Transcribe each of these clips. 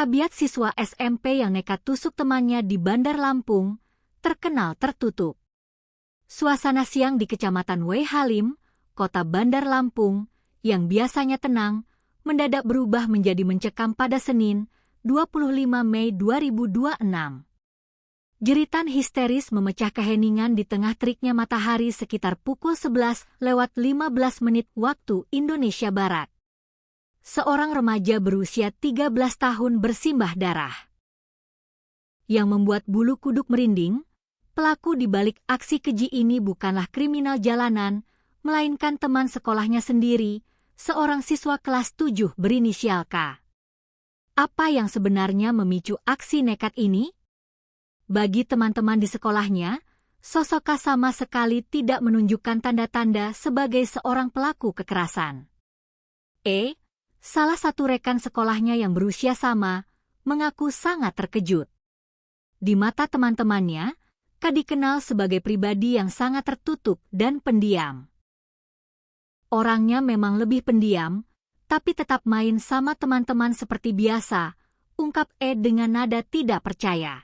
Tabiat siswa SMP yang nekat tusuk temannya di Bandar Lampung terkenal tertutup. Suasana siang di Kecamatan Wai Halim, Kota Bandar Lampung, yang biasanya tenang, mendadak berubah menjadi mencekam pada Senin, 25 Mei 2026. Jeritan histeris memecah keheningan di tengah teriknya matahari sekitar pukul 11:15 waktu Indonesia Barat. Seorang remaja berusia 13 tahun bersimbah darah. Yang membuat bulu kuduk merinding, pelaku di balik aksi keji ini bukanlah kriminal jalanan, melainkan teman sekolahnya sendiri, seorang siswa kelas 7 berinisial K. Apa yang sebenarnya memicu aksi nekat ini? Bagi teman-teman di sekolahnya, sosok K sama sekali tidak menunjukkan tanda-tanda sebagai seorang pelaku kekerasan. Salah satu rekan sekolahnya yang berusia sama, mengaku sangat terkejut. Di mata teman-temannya, K dikenal sebagai pribadi yang sangat tertutup dan pendiam. Orangnya memang lebih pendiam, tapi tetap main sama teman-teman seperti biasa, ungkap dengan nada tidak percaya.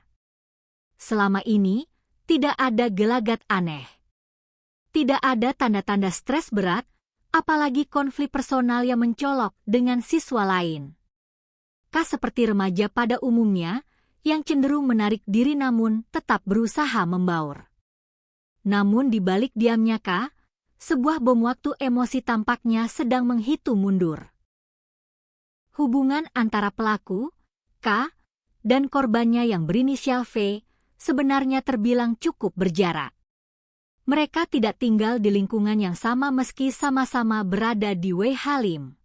Selama ini, tidak ada gelagat aneh. Tidak ada tanda-tanda stres berat, apalagi konflik personal yang mencolok dengan siswa lain. K seperti remaja pada umumnya, yang cenderung menarik diri namun tetap berusaha membaur. Namun di balik diamnya K, sebuah bom waktu emosi tampaknya sedang menghitung mundur. Hubungan antara pelaku, K, dan korbannya yang berinisial V, sebenarnya terbilang cukup berjarak. Mereka tidak tinggal di lingkungan yang sama meski sama-sama berada di Wai Halim.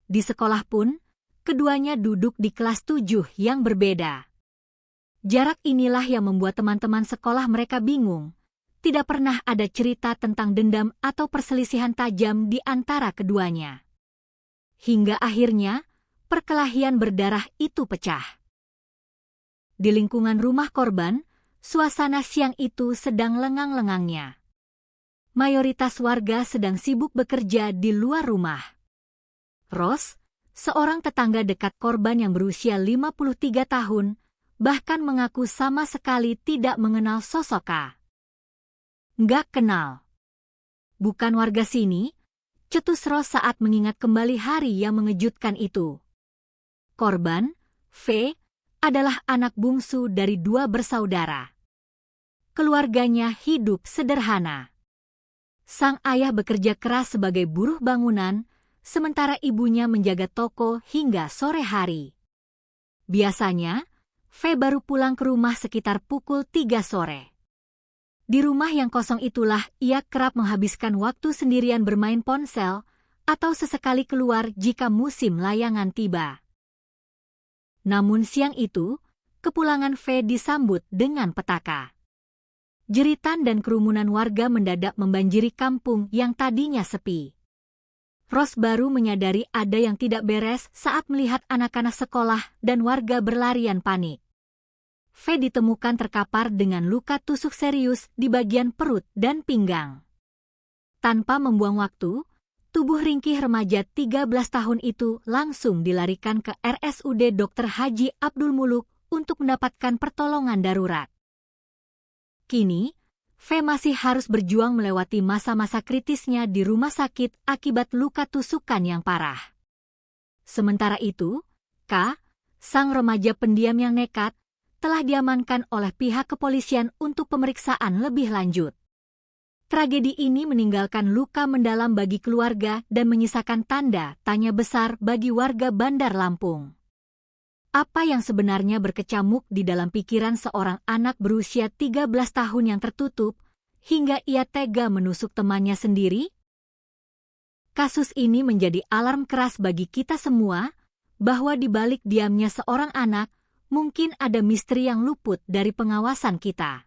Di sekolah pun, keduanya duduk di kelas 7 yang berbeda. Jarak inilah yang membuat teman-teman sekolah mereka bingung. Tidak pernah ada cerita tentang dendam atau perselisihan tajam di antara keduanya. Hingga akhirnya, perkelahian berdarah itu pecah. Di lingkungan rumah korban, suasana siang itu sedang lengang-lengangnya. Mayoritas warga sedang sibuk bekerja di luar rumah. Ros, seorang tetangga dekat korban yang berusia 53 tahun, bahkan mengaku sama sekali tidak mengenal sosok K. Nggak kenal. Bukan warga sini, cetus Ros saat mengingat kembali hari yang mengejutkan itu. Korban, V, adalah anak bungsu dari 2 bersaudara. Keluarganya hidup sederhana. Sang ayah bekerja keras sebagai buruh bangunan, sementara ibunya menjaga toko hingga sore hari. Biasanya, V baru pulang ke rumah sekitar pukul 3 sore. Di rumah yang kosong itulah ia kerap menghabiskan waktu sendirian bermain ponsel, atau sesekali keluar jika musim layangan tiba. Namun siang itu, kepulangan V disambut dengan petaka. Jeritan dan kerumunan warga mendadak membanjiri kampung yang tadinya sepi. Ros baru menyadari ada yang tidak beres saat melihat anak-anak sekolah dan warga berlarian panik. V ditemukan terkapar dengan luka tusuk serius di bagian perut dan pinggang. Tanpa membuang waktu, tubuh ringkih remaja 13 tahun itu langsung dilarikan ke RSUD Dr. Haji Abdul Muluk untuk mendapatkan pertolongan darurat. Kini, V masih harus berjuang melewati masa-masa kritisnya di rumah sakit akibat luka tusukan yang parah. Sementara itu, K, sang remaja pendiam yang nekat, telah diamankan oleh pihak kepolisian untuk pemeriksaan lebih lanjut. Tragedi ini meninggalkan luka mendalam bagi keluarga dan menyisakan tanda tanya besar bagi warga Bandar Lampung. Apa yang sebenarnya berkecamuk di dalam pikiran seorang anak berusia 13 tahun yang tertutup, hingga ia tega menusuk temannya sendiri? Kasus ini menjadi alarm keras bagi kita semua, bahwa di balik diamnya seorang anak, mungkin ada misteri yang luput dari pengawasan kita.